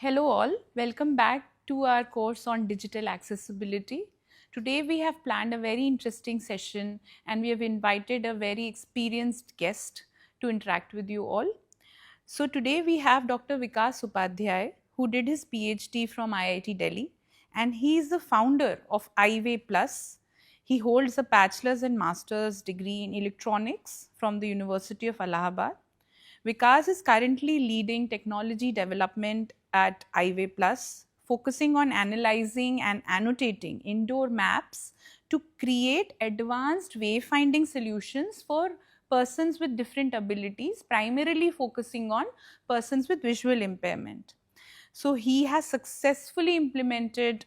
Hello all, welcome back to our course on digital accessibility. Today we have planned a very interesting session and we have invited a very experienced guest to interact with you all. So today we have Dr. Vikas Upadhyay, who did his PhD from IIT Delhi, and he is the founder of Iwayplus. He holds a bachelor's and master's degree in electronics from the University of Allahabad. Vikas is currently leading technology development at Iwayplus, focusing on analyzing and annotating indoor maps to create advanced wayfinding solutions for persons with different abilities, primarily focusing on persons with visual impairment. So he has successfully implemented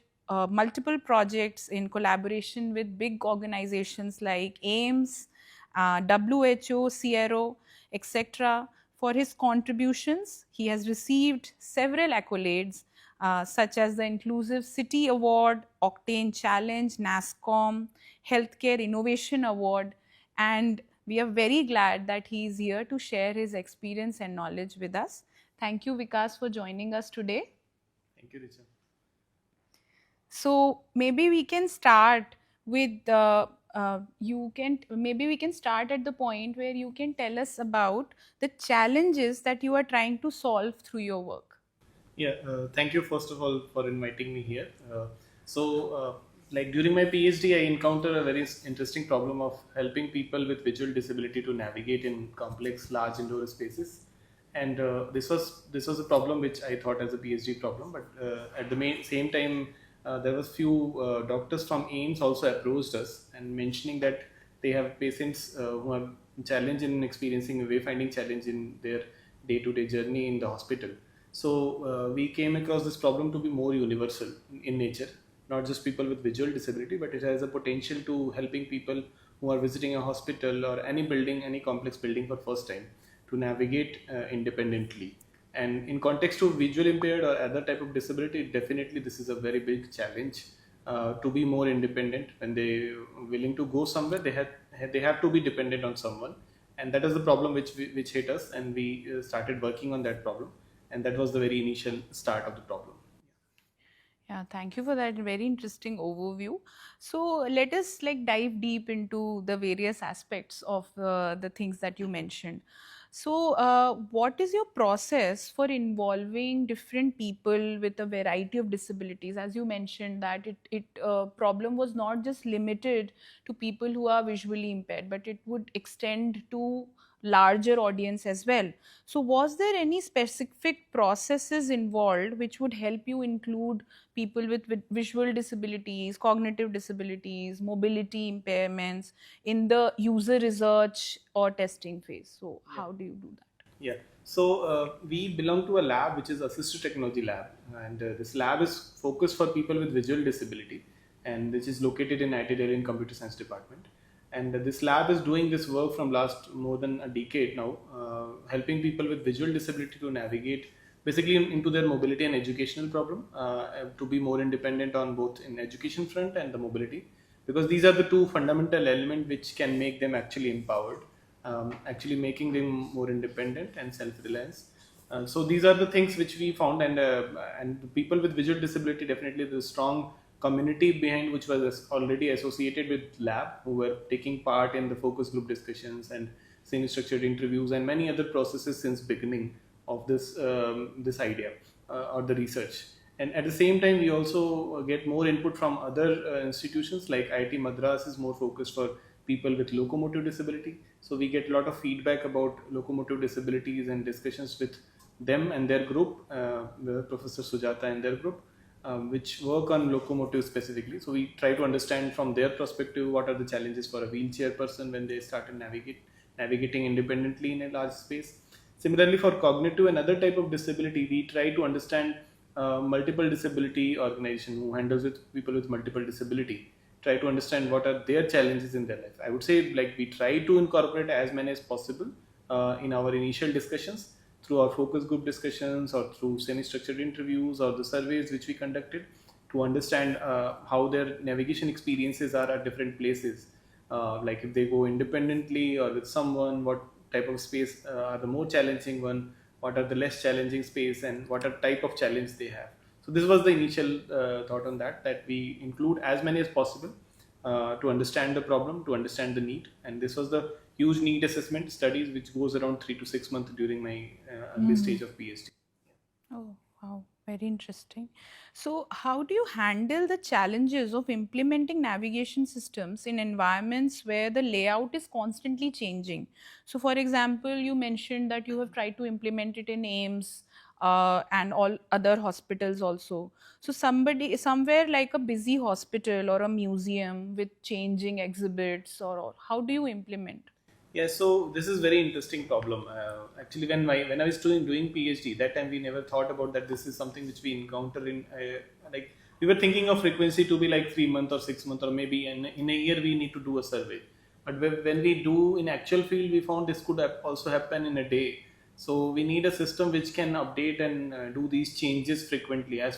multiple projects in collaboration with big organizations like AIMS, WHO, CRO, etc. For his contributions, he has received several accolades such as the Inclusive City Award, Octane Challenge, NASSCOM, Healthcare Innovation Award, and we are very glad that he is here to share his experience and knowledge with us. Thank you, Vikas, for joining us today. Thank you, Richa. So maybe we can start with maybe we can start at the point where you can tell us about the challenges that you are trying to solve through your work. Yeah, thank you first of all for inviting me here. Like during my PhD, I encountered a very interesting problem of helping people with visual disability to navigate in complex, large indoor spaces. And this was a problem which I thought as a PhD problem, but at the same time, there was few doctors from AIMS also approached us and mentioning that they have patients who have challenge in experiencing a wayfinding challenge in their day-to-day journey in the hospital. So we came across this problem to be more universal in nature, not just people with visual disability, but it has a potential to helping people who are visiting a hospital or any building, any complex building for first time to navigate independently. And in context to visual impaired or other type of disability, definitely this is a very big challenge to be more independent. When they willing to go somewhere, they have to be dependent on someone, and that is the problem which hit us, and we started working on that problem, and that was the very initial start of the problem. Yeah, thank you for that very interesting overview. So let us like dive deep into the various aspects of the things that you mentioned. So what is your process for involving different people with a variety of disabilities? As you mentioned that it problem was not just limited to people who are visually impaired, but it would extend to larger audience as well. So was there any specific processes involved which would help you include people with visual disabilities, cognitive disabilities, mobility impairments in the user research or testing phase? So Yeah. how do you do that? Yeah. So we belong to a lab which is assistive technology lab, and this lab is focused for people with visual disability, and which is located in IIT Delhi in Computer Science department. And this lab is doing this work from last more than a decade now, helping people with visual disability to navigate basically into their mobility and educational problem, to be more independent on both in education front and the mobility, because these are the two fundamental elements which can make them actually empowered, actually making them more independent and self-reliance. So these are the things which we found, and the people with visual disability, definitely the strong community behind which was already associated with lab, who were taking part in the focus group discussions and semi-structured interviews and many other processes since beginning of this idea or the research. And at the same time, we also get more input from other institutions, like IIT Madras is more focused for people with locomotive disability. So we get a lot of feedback about locomotive disabilities and discussions with them and their group, Professor Sujata and their group, which work on locomotive specifically. So we try to understand from their perspective what are the challenges for a wheelchair person when they start to navigating independently in a large space. Similarly, for cognitive and other type of disability, we try to understand multiple disability organization who handles with people with multiple disability, try to understand what are their challenges in their life. I would say, like, we try to incorporate as many as possible in our initial discussions through our focus group discussions or through semi-structured interviews or the surveys which we conducted, to understand how their navigation experiences are at different places. Like if they go independently or with someone, what type of space are the more challenging one, what are the less challenging space, and what are type of challenge they have. So this was the initial thought on that we include as many as possible to understand the problem, to understand the need. And this was the huge need assessment studies, which goes around 3 to 6 months during my early stage of PhD. Oh, wow, very interesting. So, how do you handle the challenges of implementing navigation systems in environments where the layout is constantly changing? So, for example, you mentioned that you have tried to implement it in AIMS and all other hospitals also. So, somebody somewhere like a busy hospital or a museum with changing exhibits, or how do you implement? Yeah, so this is very interesting problem. Actually, when I was doing PhD, that time we never thought about that. This is something which we encounter in like we were thinking of frequency to be like 3 months or 6 months, or maybe in a year we need to do a survey. But when we do in actual field, we found this could also happen in a day. So we need a system which can update and do these changes frequently as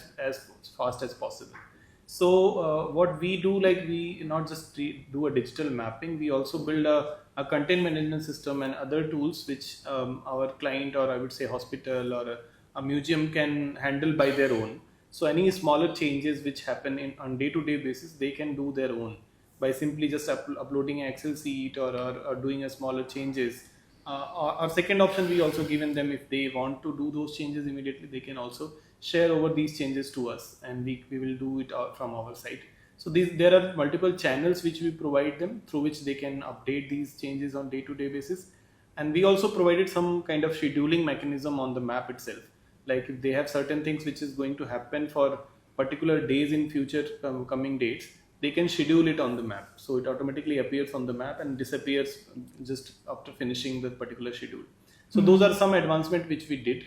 fast as possible. So what we do, like we not just do a digital mapping, we also build a content management system and other tools which our client, or I would say hospital or a museum, can handle by their own. So any smaller changes which happen in on day-to-day basis, they can do their own by simply just uploading an Excel sheet, or doing a smaller changes. Our second option, we also given them, if they want to do those changes immediately, they can also share over these changes to us, and we will do it from our side. So there are multiple channels which we provide them, through which they can update these changes on day-to-day basis. And we also provided some kind of scheduling mechanism on the map itself. Like if they have certain things which is going to happen for particular days in future, coming dates, they can schedule it on the map. So it automatically appears on the map and disappears just after finishing the particular schedule. So those are some advancement which we did.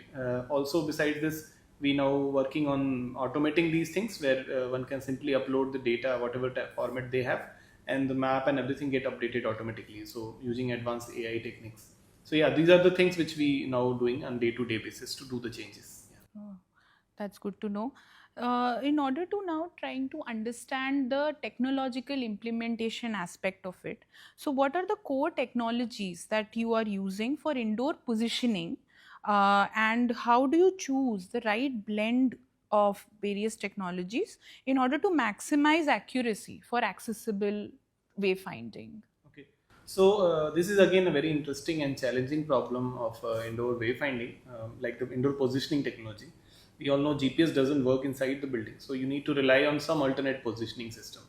Also, besides this, we now working on automating these things, where one can simply upload the data, whatever format they have, and the map and everything get updated automatically. So using advanced AI techniques. So yeah, these are the things which we now doing on day-to-day basis to do the changes. Yeah. Oh, that's good to know. In order to now trying to understand the technological implementation aspect of it, so what are the core technologies that you are using for indoor positioning, and how do you choose the right blend of various technologies in order to maximize accuracy for accessible wayfinding? Okay. So this is again a very interesting and challenging problem of indoor wayfinding, like the indoor positioning technology. We all know GPS doesn't work inside the building, so you need to rely on some alternate positioning system.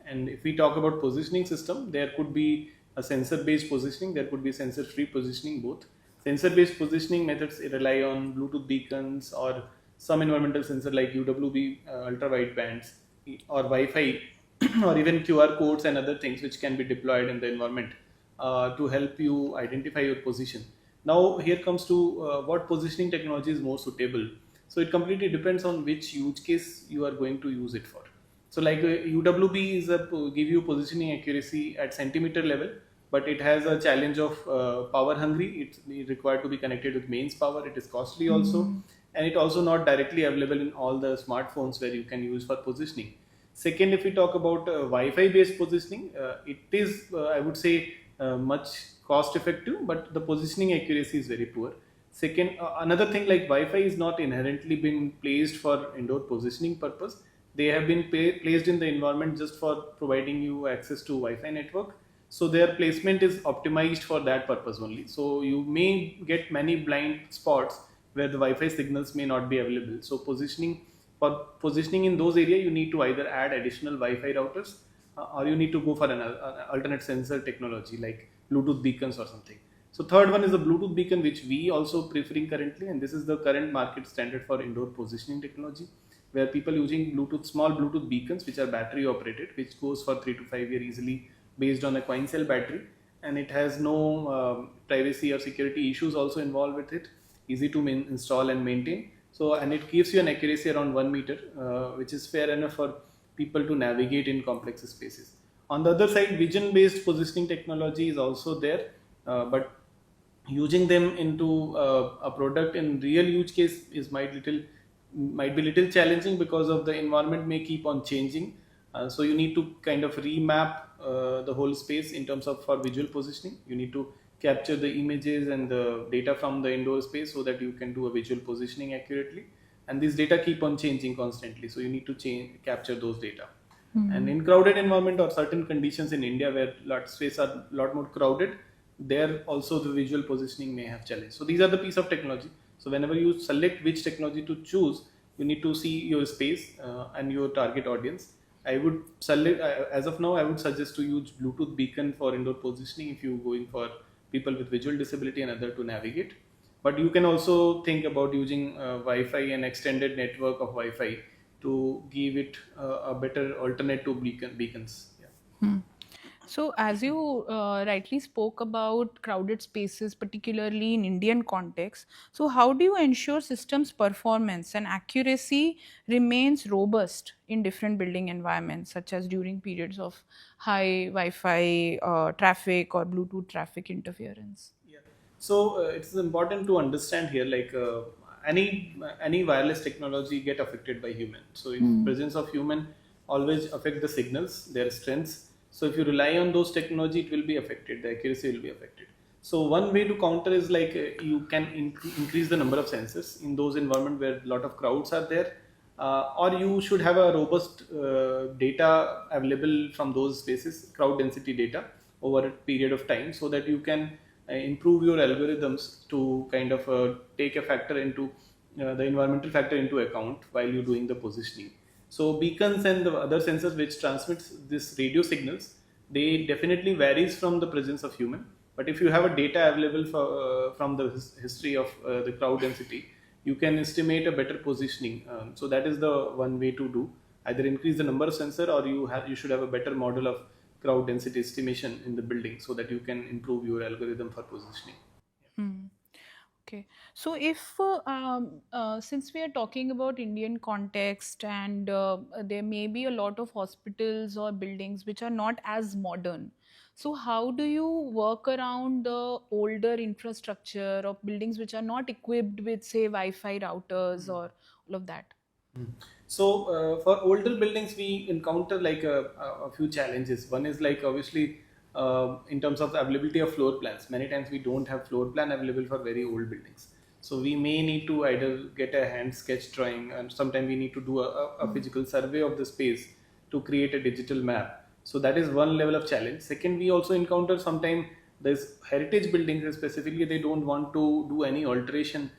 And if we talk about positioning system, there could be a sensor-based positioning, there could be sensor-free positioning, both. Sensor-based positioning methods rely on Bluetooth beacons or some environmental sensor like UWB, ultra wide bands, or Wi-Fi, or even QR codes and other things which can be deployed in the environment to help you identify your position. Now here comes to what positioning technology is more suitable. So it completely depends on which use case you are going to use it for. So like UWB is give you positioning accuracy at centimeter level, but it has a challenge of power hungry. It's required to be connected with mains power. It is costly also, and it also not directly available in all the smartphones where you can use for positioning. Second, if we talk about Wi-Fi based positioning, it is I would say much cost effective, but the positioning accuracy is very poor. Second, another thing, like Wi-Fi is not inherently been placed for indoor positioning purpose. They have been placed in the environment just for providing you access to Wi-Fi network. So their placement is optimized for that purpose only. So you may get many blind spots where the Wi-Fi signals may not be available. So for positioning in those areas, you need to either add additional Wi-Fi routers, or you need to go for an alternate sensor technology like Bluetooth beacons or something. So third one is the Bluetooth beacon, which we also preferring currently, and this is the current market standard for indoor positioning technology, where people using small Bluetooth beacons, which are battery operated, which goes for 3 to 5 years easily, based on a coin cell battery, and it has no privacy or security issues also involved with it, easy to install and maintain. So, and it gives you an accuracy around 1 meter, which is fair enough for people to navigate in complex spaces. On the other side, vision based positioning technology is also there, but using them into a product in real use case is might be little challenging, because of the environment may keep on changing. So you need to kind of remap the whole space in terms of for visual positioning. You need to capture the images and the data from the indoor space so that you can do a visual positioning accurately. And these data keep on changing constantly, so you need to capture those data. And in crowded environment or certain conditions in India where lot space are a lot more crowded, there also the visual positioning may have challenge. So these are the piece of technology. So whenever you select which technology to choose, you need to see your space and your target audience. I would select, as of now, I would suggest to use Bluetooth beacon for indoor positioning if you're going for people with visual disability and other to navigate. But you can also think about using Wi-Fi and extended network of Wi-Fi to give it a better alternate to beacons. Yeah. So, as you rightly spoke about crowded spaces, particularly in Indian context, so how do you ensure systems performance and accuracy remains robust in different building environments, such as during periods of high Wi-Fi traffic or Bluetooth traffic interference? Yeah. So it's important to understand here, like any wireless technology get affected by human. So in presence of human, always affect the signals, their strengths. So if you rely on those technology, it will be affected. The accuracy will be affected. So one way to counter is like you can increase the number of sensors in those environment where a lot of crowds are there, or you should have a robust data available from those spaces, crowd density data over a period of time, so that you can improve your algorithms to kind of take a factor into the environmental factor into account while you're doing the positioning. So beacons and the other sensors which transmits this radio signals, they definitely varies from the presence of human. But if you have a data available from the history of the crowd density, you can estimate a better positioning. So that is the one way to do. Either increase the number of sensor, or you should have a better model of crowd density estimation in the building so that you can improve your algorithm for positioning. Hmm. Okay. So, if since we are talking about Indian context and there may be a lot of hospitals or buildings which are not as modern, so how do you work around the older infrastructure of buildings which are not equipped with, say, Wi-Fi routers or all of that? Mm. So for older buildings, we encounter like a few challenges. One is like obviously in terms of the availability of floor plans. Many times we don't have floor plan available for very old buildings. So we may need to either get a hand sketch drawing, and sometimes we need to do a physical survey of the space to create a digital map. So that is one level of challenge. Second, we also encounter sometimes there's heritage buildings specifically, they don't want to do any alteration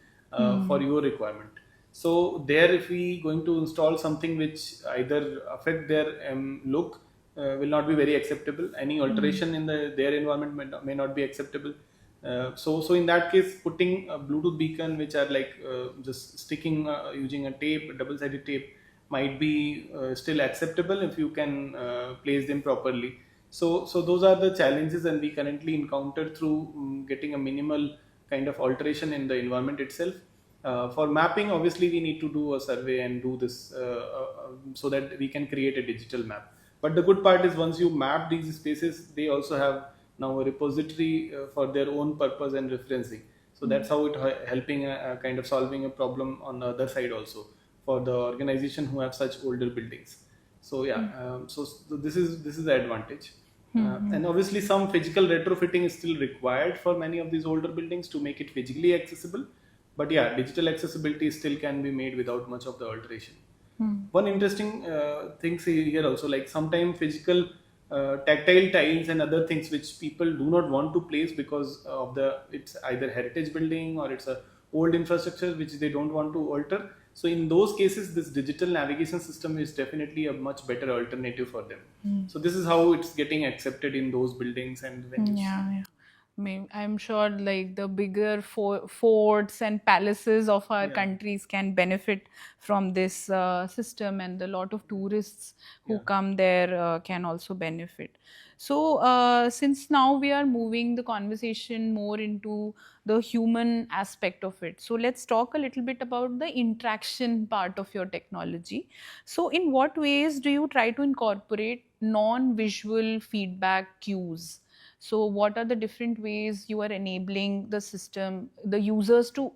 for your requirement. So there, if we going to install something which either affect their look, will not be very acceptable. Any alteration in their environment may not be acceptable. So in that case, putting a Bluetooth beacon, which are like just sticking using a tape, double-sided tape, might be still acceptable if you can place them properly. So those are the challenges, and we currently encounter through getting a minimal kind of alteration in the environment itself. For mapping, obviously, we need to do a survey and do this so that we can create a digital map. But the good part is once you map these spaces, they also have now a repository for their own purpose and referencing. So that's how it helping kind of solving a problem on the other side also for the organization who have such older buildings. So yeah, so this is the advantage. And obviously some physical retrofitting is still required for many of these older buildings to make it physically accessible. But yeah, digital accessibility still can be made without much of the alteration. One interesting thing here also, like sometimes physical tactile tiles and other things which people do not want to place because of it's either heritage building or it's a old infrastructure which they don't want to alter. So in those cases, this digital navigation system is definitely a much better alternative for them. So this is how it's getting accepted in those buildings and venues. Yeah. I'm sure like the bigger forts and palaces of our countries can benefit from this system, and a lot of tourists who come there can also benefit. So, since now we are moving the conversation more into the human aspect of it, so let's talk a little bit about the interaction part of your technology. So, in what ways do you try to incorporate non-visual feedback cues? So, what are the different ways you are enabling the system, the users to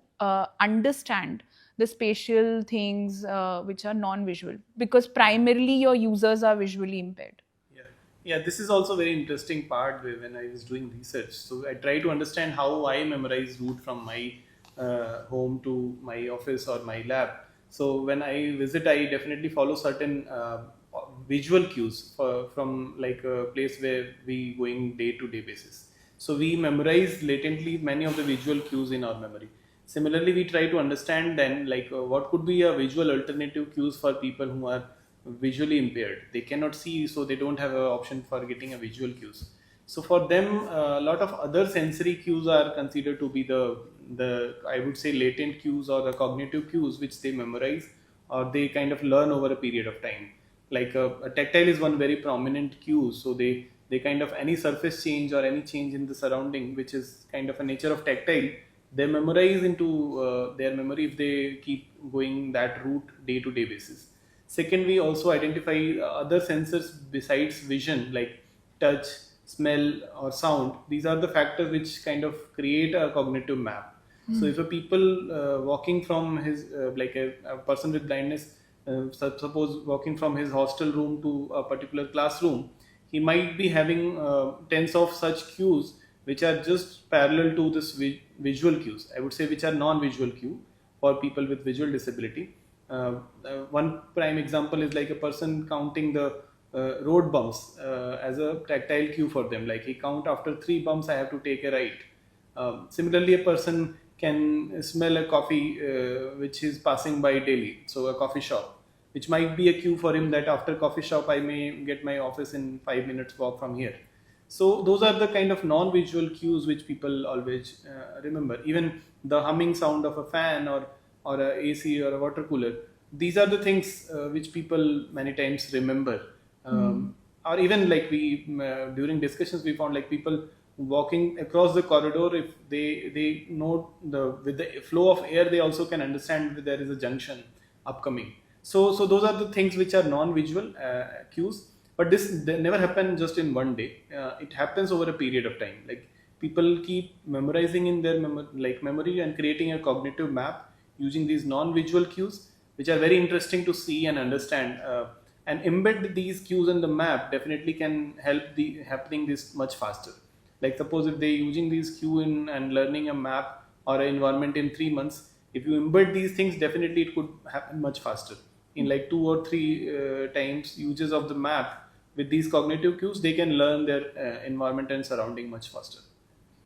understand the spatial things which are non-visual? Because primarily your users are visually impaired. Yeah. Yeah, this is also very interesting part when I was doing research. So I try to understand how I memorize route from my home to my office or my lab. So when I visit, I definitely follow certain visual cues from like a place where we going day to day basis. So we memorize latently many of the visual cues in our memory. Similarly, we try to understand then like what could be a visual alternative cues for people who are visually impaired. They cannot see, so they don't have an option for getting a visual cues. So for them, a lot of other sensory cues are considered to be the I would say latent cues or the cognitive cues which they memorize or they kind of learn over a period of time. Like a tactile is one very prominent cue. So they kind of any surface change or any change in the surrounding, which is kind of a nature of tactile, they memorize into their memory if they keep going that route day to day basis. Second, we also identify other sensors besides vision like touch, smell, or sound. These are the factors which kind of create a cognitive map. So, if a people walking from his like a person with blindness, suppose walking from his hostel room to a particular classroom, he might be having tens of such cues which are just parallel to this visual cues. I would say which are non-visual cue for people with visual disability. One prime example is like a person counting the road bumps as a tactile cue for them. Like he count after 3 bumps, I have to take a right. Similarly, a person can smell a coffee which is passing by daily, so a coffee shop, which might be a cue for him that after coffee shop I may get my office in 5 minutes walk from here. So those are the kind of non-visual cues which people always remember. Even the humming sound of a fan or a AC or a water cooler. These are the things which people many times remember. Or even like we during discussions we found like people walking across the corridor, if they know the with the flow of air, they also can understand that there is a junction upcoming. So those are the things which are non-visual cues. But this they never happen just in one day. It happens over a period of time. Like people keep memorizing in their memory and creating a cognitive map using these non-visual cues, which are very interesting to see and understand. And embed these cues in the map definitely can help the happening this much faster. Like suppose if they're using these cue in and learning a map or an environment in 3 months, if you embed these things, definitely it could happen much faster. In like 2 or 3 times uses of the map with these cognitive cues, they can learn their environment and surrounding much faster.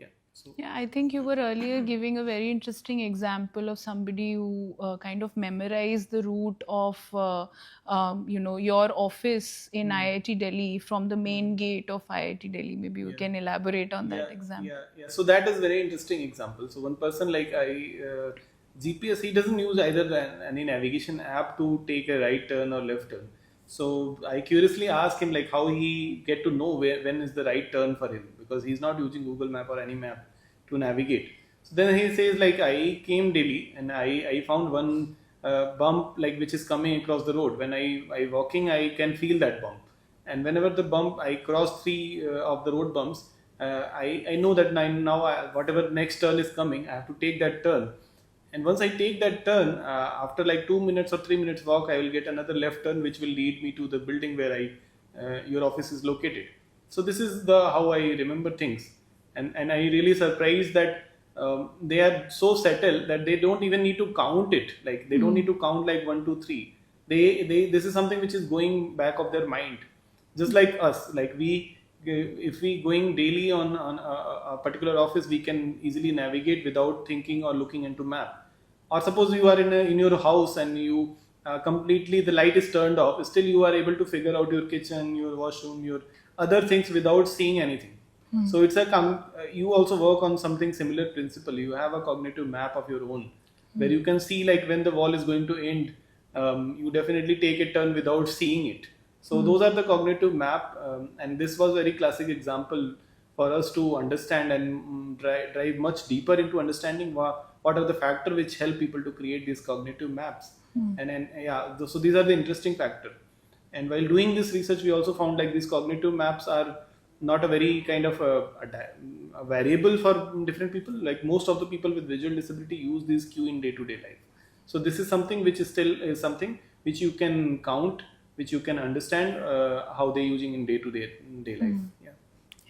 Yeah. So Yeah, I think you were earlier giving a very interesting example of somebody who kind of memorized the route of, your office in IIT Delhi from the main gate of IIT Delhi. Maybe you yeah. can elaborate on Yeah, that example. yeah. So that is very interesting example. So one person like GPS, he doesn't use either any navigation app to take a right turn or left turn. So I curiously asked him like how he get to know when is the right turn for him, because he's not using Google Map or any map to navigate. So then he says like I came daily and I found one bump like which is coming across the road. When I walking, I can feel that bump, and whenever the bump I cross 3 of the road bumps, I know that whatever next turn is coming, I have to take that turn. And once I take that turn, after like 2 minutes or 3 minutes walk, I will get another left turn, which will lead me to the building where your office is located. So this is the how I remember things, and I really surprised that they are so settled that they don't even need to count it. Like they don't need to count like 1, 2, 3. They this is something which is going back of their mind, just like us. Like we if we going daily on a particular office, we can easily navigate without thinking or looking into map. Or suppose you are in your house and you completely the light is turned off, still you are able to figure out your kitchen, your washroom, your other things without seeing anything. So it's you also work on something similar principle. You have a cognitive map of your own, where you can see like when the wall is going to end. You definitely take a turn without seeing it. So those are the cognitive map, and this was very classic example for us to understand and drive much deeper into understanding what are the factors which help people to create these cognitive maps. And then so these are the interesting factor. And while doing this research, we also found like these cognitive maps are not a very kind of a variable for different people. Like most of the people with visual disability use this cue in day-to-day life. So this is something which is still is something which you can count which you can understand how they're using in day life. Yeah.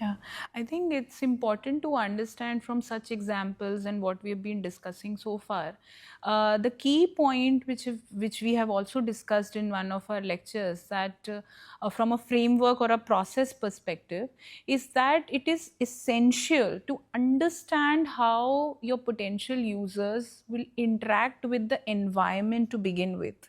Yeah, I think it's important to understand from such examples and what we have been discussing so far. The key point, which we have also discussed in one of our lectures, that from a framework or a process perspective, is that it is essential to understand how your potential users will interact with the environment to begin with,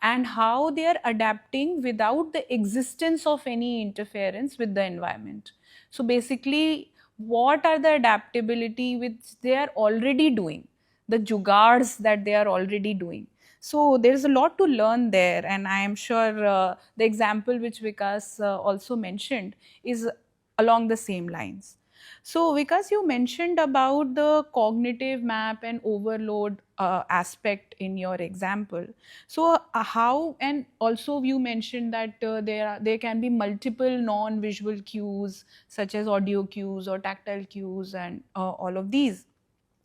and how they are adapting without the existence of any interference with the environment. So basically, what are the adaptability which they are already doing, the jugards that they are already doing. So there's a lot to learn there, and I am sure the example which Vikas also mentioned is along the same lines. So, Vikas, you mentioned about the cognitive map and overload aspect in your example. So, how, and also you mentioned that there can be multiple non-visual cues such as audio cues or tactile cues and all of these.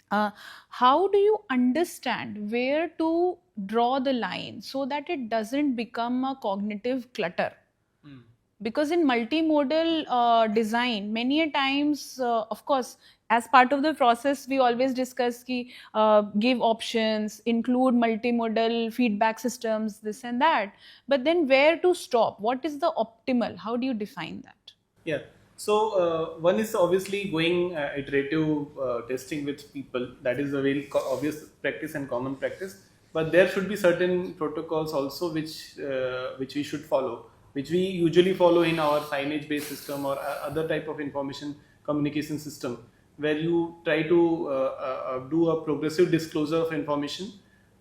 Uh, how do you understand where to draw the line so that it doesn't become a cognitive clutter? Because in multimodal design, many a times, of course, as part of the process we always discuss ki, give options, include multimodal feedback systems, this and that, but then where to stop, what is the optimal, how do you define that? Yeah. So one is obviously going iterative testing with people. That is a very obvious practice and common practice. But there should be certain protocols also which we should follow, which we usually follow in our signage-based system or other type of information communication system, where you try to do a progressive disclosure of information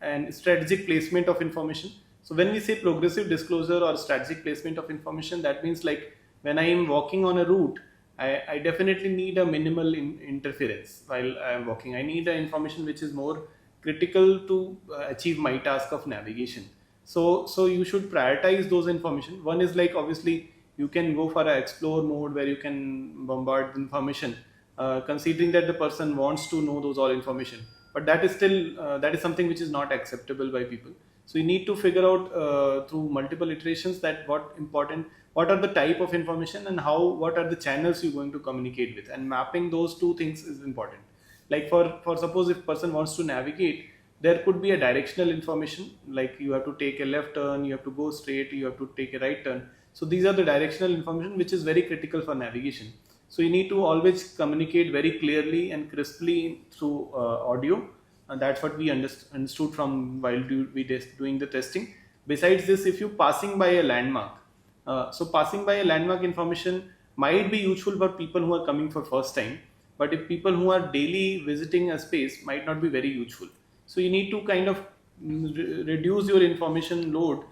and strategic placement of information. So when we say progressive disclosure or strategic placement of information, that means like when I am walking on a route, I definitely need a minimal interference while I am walking. I need the information which is more critical to achieve my task of navigation. So you should prioritize those information. One is like obviously you can go for a explore mode where you can bombard information, considering that the person wants to know those all information. But that is still that is something which is not acceptable by people. So you need to figure out through multiple iterations that what are the type of information and what are the channels you're going to communicate with, and mapping those two things is important. Like for suppose if person wants to navigate, there could be a directional information, like you have to take a left turn, you have to go straight, you have to take a right turn. So these are the directional information which is very critical for navigation. So you need to always communicate very clearly and crisply through audio, and that's what we understood from while doing the testing. Besides this, if you passing by a landmark, so passing by a landmark information might be useful for people who are coming for first time, but if people who are daily visiting a space, might not be very useful. So you need to kind of reduce your information load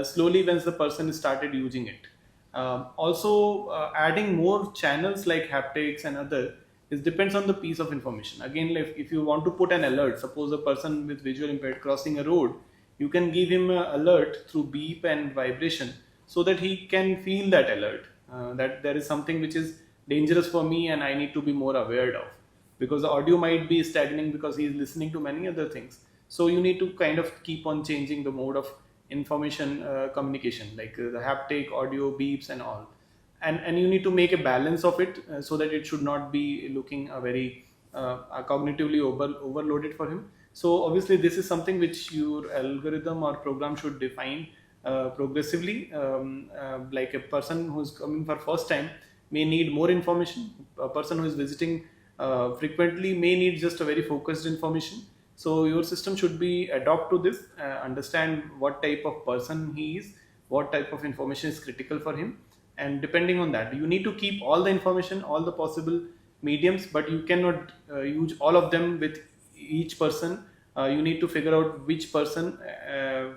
slowly once the person started using it. Also, adding more channels like haptics and other is depends on the piece of information. Again, if you want to put an alert, suppose a person with visual impaired crossing a road, you can give him an alert through beep and vibration so that he can feel that alert, that there is something which is dangerous for me and I need to be more aware of, because the audio might be stagnant because he is listening to many other things. So you need to kind of keep on changing the mode of information communication, like the haptic, audio, beeps and all. And you need to make a balance of it so that it should not be looking a very cognitively overloaded for him. So obviously this is something which your algorithm or program should define progressively. Like a person who's coming for first time may need more information. A person who is visiting frequently may need just a very focused information. So your system should be adopt to this, understand what type of person he is, what type of information is critical for him, and depending on that, you need to keep all the information, all the possible mediums, but you cannot use all of them with each person. You need to figure out which person,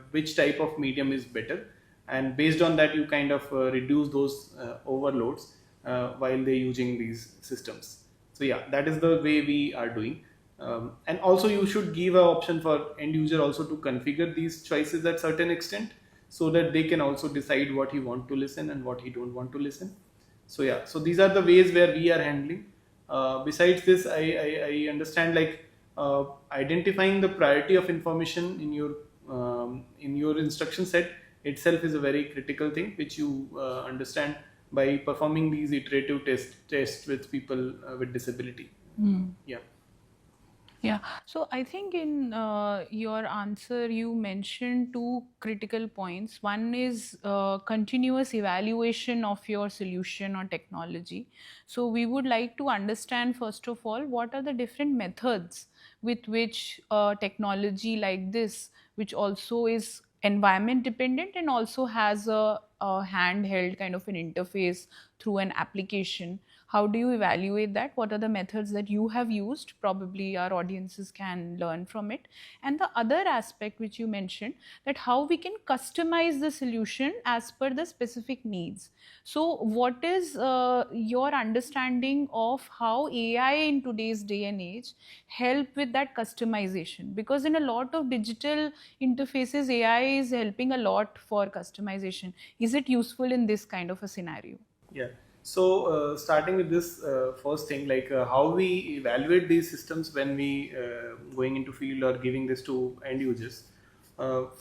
which type of medium is better, and based on that, you kind of reduce those overloads while they're using these systems. So yeah, that is the way we are doing. And also you should give an option for end user also to configure these choices at certain extent, so that they can also decide what he want to listen and what he don't want to listen. So yeah, so these are the ways where we are handling. Besides this, I understand like identifying the priority of information in your instruction set itself is a very critical thing which you understand by performing these iterative tests with people with disability. Yeah. Yeah. So I think in your answer, you mentioned two critical points. One is continuous evaluation of your solution or technology. So we would like to understand, first of all, what are the different methods with which technology like this, which also is environment dependent and also has a handheld kind of an interface through an application, how do you evaluate that? What are the methods that you have used? Probably our audiences can learn from it. And the other aspect which you mentioned, that how we can customize the solution as per the specific needs. So what is your understanding of how AI in today's day and age help with that customization? Because in a lot of digital interfaces, AI is helping a lot for customization. Is it useful in this kind of a scenario? Yeah. So starting with this first thing, like how we evaluate these systems when we going into field or giving this to end users.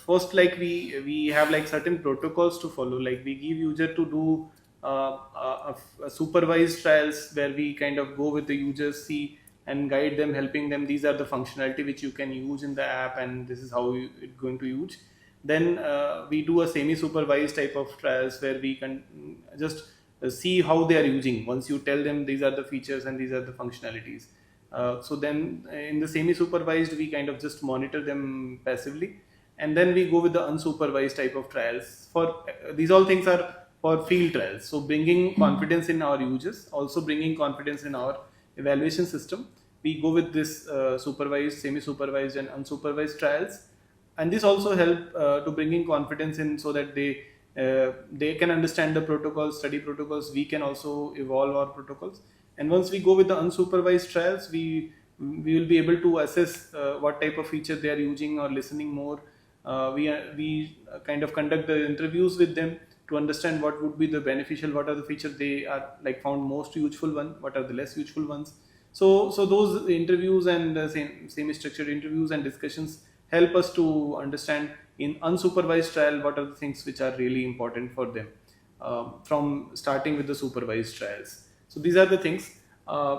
First, like we have like certain protocols to follow. Like we give user to do a supervised trials where we kind of go with the users, see and guide them, helping them. These are the functionality which you can use in the app, and this is how it's going to use. Then we do a semi-supervised type of trials where we can just see how they are using. Once you tell them these are the features and these are the functionalities, so then in the semi-supervised we kind of just monitor them passively, and then we go with the unsupervised type of trials. For these all things are for field trials, so bringing confidence in our users, also bringing confidence in our evaluation system. We go with this supervised, semi-supervised and unsupervised trials, and this also help to bringing confidence in, so that they can understand the protocols, study protocols. We can also evolve our protocols, and once we go with the unsupervised trials, we will be able to assess what type of feature they are using or listening more. We kind of conduct the interviews with them to understand what would be the beneficial, what are the features they are like found most useful one, what are the less useful ones. So those interviews and semi-structured interviews and discussions help us to understand in unsupervised trial what are the things which are really important for them, from starting with the supervised trials. So these are the things.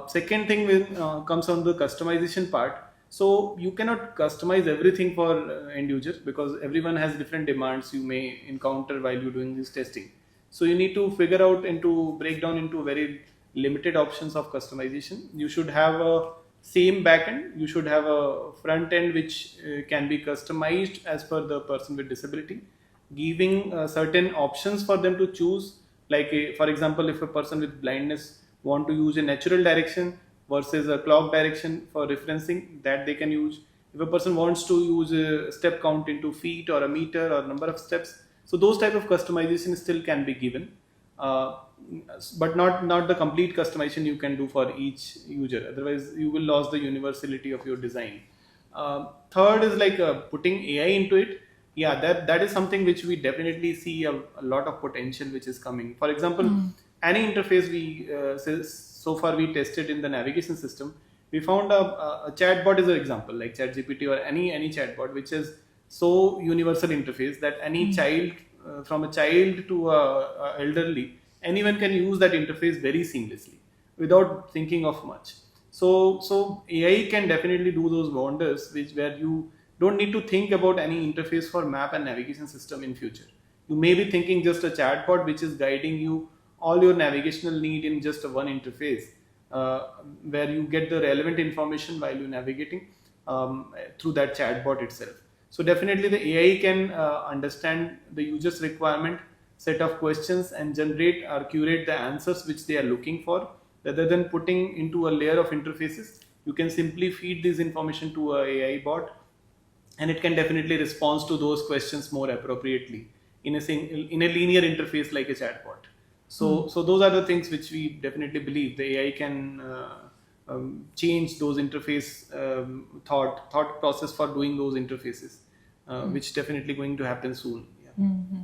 Second thing comes on the customization part. So you cannot customize everything for end users, because everyone has different demands you may encounter while you're doing this testing. So you need to figure out into break down into very limited options of customization. You should have a same backend. You should have a front end which can be customized as per the person with disability, giving certain options for them to choose. Like for example, if a person with blindness want to use a natural direction versus a clock direction for referencing, that they can use. If a person wants to use a step count into feet or a meter or number of steps, so those type of customization still can be given, uh, but not the complete customization you can do for each user. Otherwise, you will lose the universality of your design. Third is like putting AI into it. Yeah, that is something which we definitely see a lot of potential which is coming. For example, any interface we so far we tested in the navigation system, we found a chatbot is an example, like ChatGPT or any chatbot which is so universal interface that any child, from a child to a elderly, anyone can use that interface very seamlessly without thinking of much. So AI can definitely do those wonders, which where you don't need to think about any interface for map and navigation system in future. You may be thinking just a chatbot which is guiding you all your navigational need in just a one interface, where you get the relevant information while you're navigating through that chatbot itself. So definitely the AI can understand the user's requirement, set of questions, and generate or curate the answers which they are looking for, rather than putting into a layer of interfaces. You can simply feed this information to a AI bot, and it can definitely respond to those questions more appropriately in in a linear interface like a chatbot. So those are the things which we definitely believe the AI can change those interface thought process for doing those interfaces, which definitely going to happen soon. Yeah.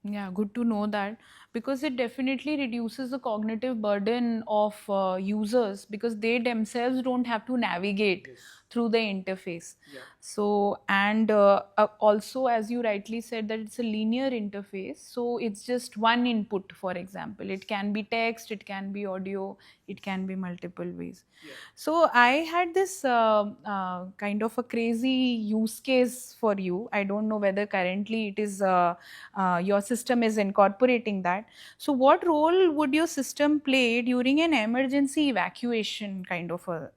Yeah, good to know that, because it definitely reduces the cognitive burden of users, because they themselves don't have to navigate Yes. through the interface. Yeah. So, and also, as you rightly said, that it's a linear interface. So, it's just one input, for example. It can be text, it can be audio, it can be multiple ways. Yeah. So, I had this kind of a crazy use case for you. I don't know whether currently it is your system is incorporating that. So, what role would your system play during an emergency evacuation kind of a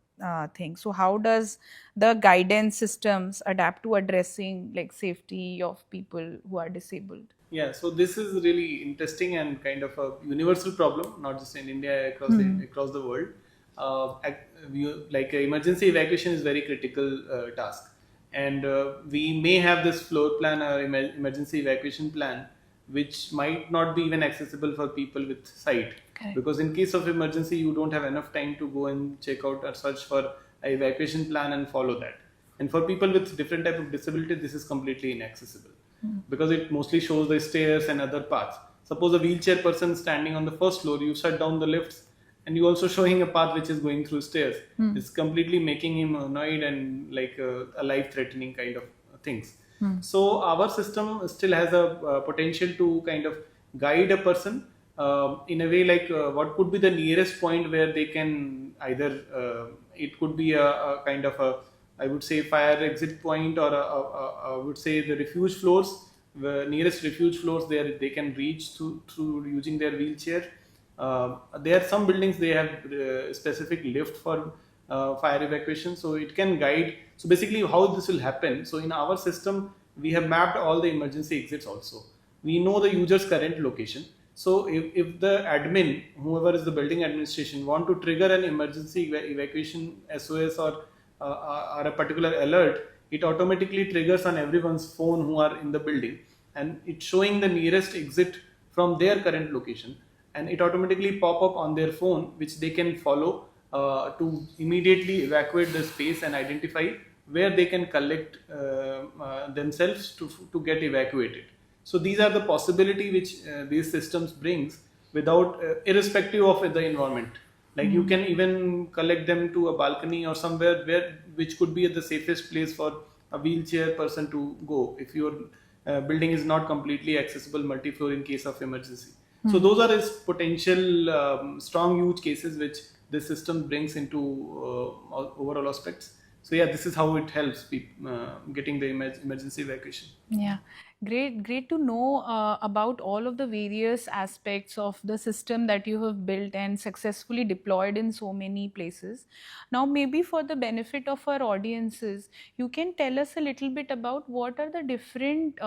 thing? So, how does the guidance systems adapt to addressing like safety of people who are disabled? Yeah, so this is really interesting and kind of a universal problem, not just in India, across the world. Like emergency evacuation is very critical task, and we may have this floor plan or emergency evacuation plan, which might not be even accessible for people with sight. Correct. Because in case of emergency, you don't have enough time to go and check out or search for an evacuation plan and follow that. And for people with different type of disability, this is completely inaccessible because it mostly shows the stairs and other paths. Suppose a wheelchair person standing on the first floor, you shut down the lifts and you also showing a path which is going through stairs. It's completely making him annoyed and like a life-threatening kind of things. So our system still has a potential to kind of guide a person in a way like what could be the nearest point where they can either it could be a kind of a, I would say, fire exit point, or I would say the refuge floors, the nearest refuge floors there they can reach through using their wheelchair. There are some buildings they have specific lift for fire evacuation, so it can guide. So basically, how this will happen? So in our system, we have mapped all the emergency exits also. We know the user's current location. So if the admin, whoever is the building administration, want to trigger an emergency evacuation SOS or a particular alert, it automatically triggers on everyone's phone who are in the building, and it's showing the nearest exit from their current location, and it automatically pop up on their phone, which they can follow to immediately evacuate the space and identify where they can collect themselves to get evacuated. So these are the possibility which these systems brings without irrespective of the environment. Like you can even collect them to a balcony or somewhere which could be the safest place for a wheelchair person to go if your building is not completely accessible multi-floor in case of emergency. So those are its potential strong use cases which this system brings into overall aspects. So yeah, this is how it helps people getting the emergency evacuation. Yeah, great to know about all of the various aspects of the system that you have built and successfully deployed in so many places. Now, maybe for the benefit of our audiences, you can tell us a little bit about what are the different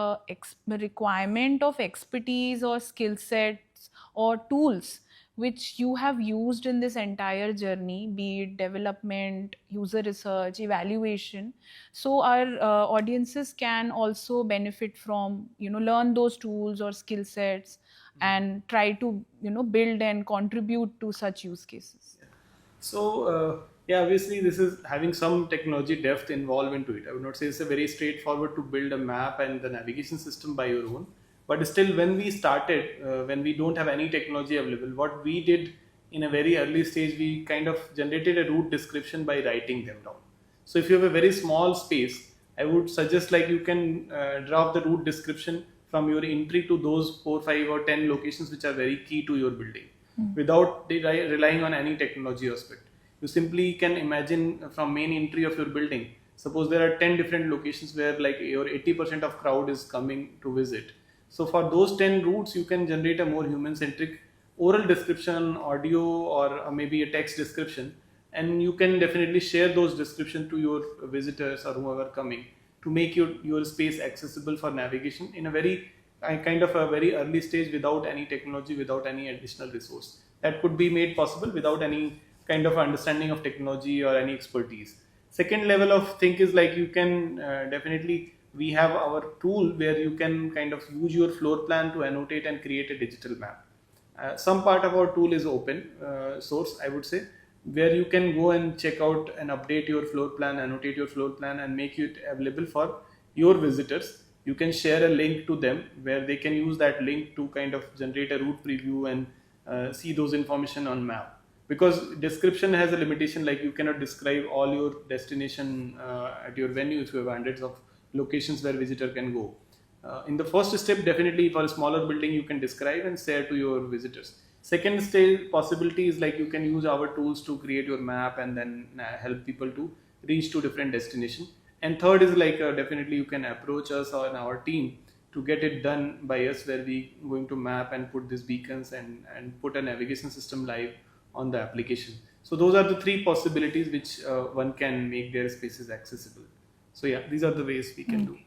requirement of expertise or skill sets or tools which you have used in this entire journey, be it development, user research, evaluation. So our audiences can also benefit from, learn those tools or skill sets and try to, build and contribute to such use cases. So yeah, obviously this is having some technology depth involved into it. I would not say it's a very straightforward to build a map and the navigation system by your own. But still, when we started, when we don't have any technology available, what we did in a very early stage, we kind of generated a route description by writing them down. So if you have a very small space, I would suggest like you can draft the route description from your entry to those 4, 5 or 10 locations which are very key to your building without relying on any technology aspect. You simply can imagine from main entry of your building, suppose there are 10 different locations where like your 80% of crowd is coming to visit. So for those 10 routes, you can generate a more human-centric oral description, audio, or maybe a text description, and you can definitely share those descriptions to your visitors or whoever coming to make your space accessible for navigation in a very kind of a very early stage without any technology, without any additional resource. That could be made possible without any kind of understanding of technology or any expertise. Second level of think is like you can definitely, we have our tool where you can kind of use your floor plan to annotate and create a digital map. Some part of our tool is open source, I would say, where you can go and check out and update your floor plan, annotate your floor plan, and make it available for your visitors. You can share a link to them where they can use that link to kind of generate a route preview and see those information on map. because description has a limitation, like you cannot describe all your destination at your venue if you have hundreds of locations where visitor can go. In the first step, definitely for a smaller building you can describe and share to your visitors. Second stage possibility is like you can use our tools to create your map and then help people to reach to different destination. And third is like definitely you can approach us or our team to get it done by us, where we going to map and put these beacons and put a navigation system live on the application. So those are the three possibilities which one can make their spaces accessible. So yeah, these are the ways we can do.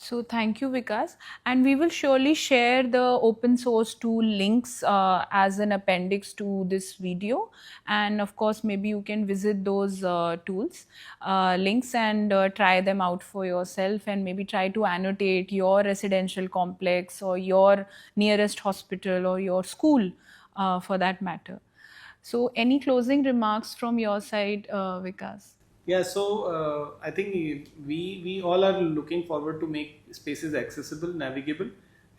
So thank you, Vikas. And we will surely share the open source tool links as an appendix to this video. And of course, maybe you can visit those tools, links, and try them out for yourself, and maybe try to annotate your residential complex or your nearest hospital or your school for that matter. So any closing remarks from your side, Vikas? Yeah, so I think we all are looking forward to make spaces accessible, navigable.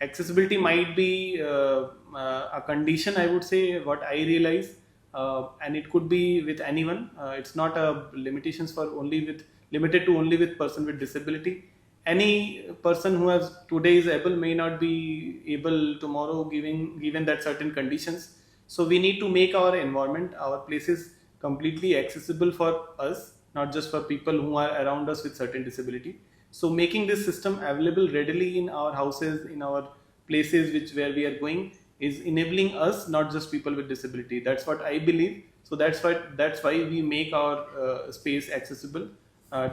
Accessibility might be a condition, I would say, what I realize, and it could be with anyone. It's not a limitations for only with limited to only with person with disability. Any person who has today is able may not be able tomorrow, given that certain conditions. So we need to make our environment, our places completely accessible for us, not just for people who are around us with certain disability. So making this system available readily in our houses, in our places where we are going, is enabling us, not just people with disability. That's what I believe. So that's why we make our space accessible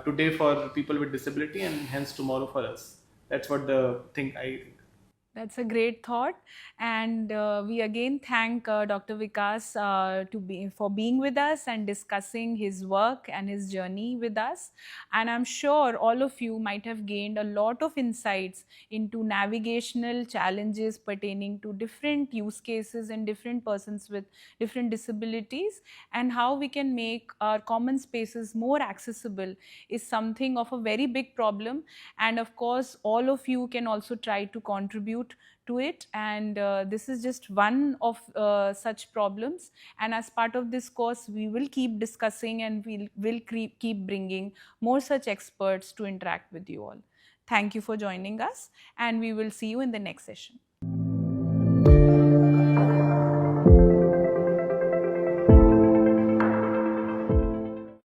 today for people with disability, and hence tomorrow for us. That's what the thing I think. That's a great thought, and we again thank Dr. Vikas for being with us and discussing his work and his journey with us. And I'm sure all of you might have gained a lot of insights into navigational challenges pertaining to different use cases and different persons with different disabilities, and how we can make our common spaces more accessible is something of a very big problem. And of course, all of you can also try to contribute to it, and this is just one of such problems. And as part of this course, we will keep discussing, and we'll keep bringing more such experts to interact with you all. Thank you for joining us, and we will see you in the next session.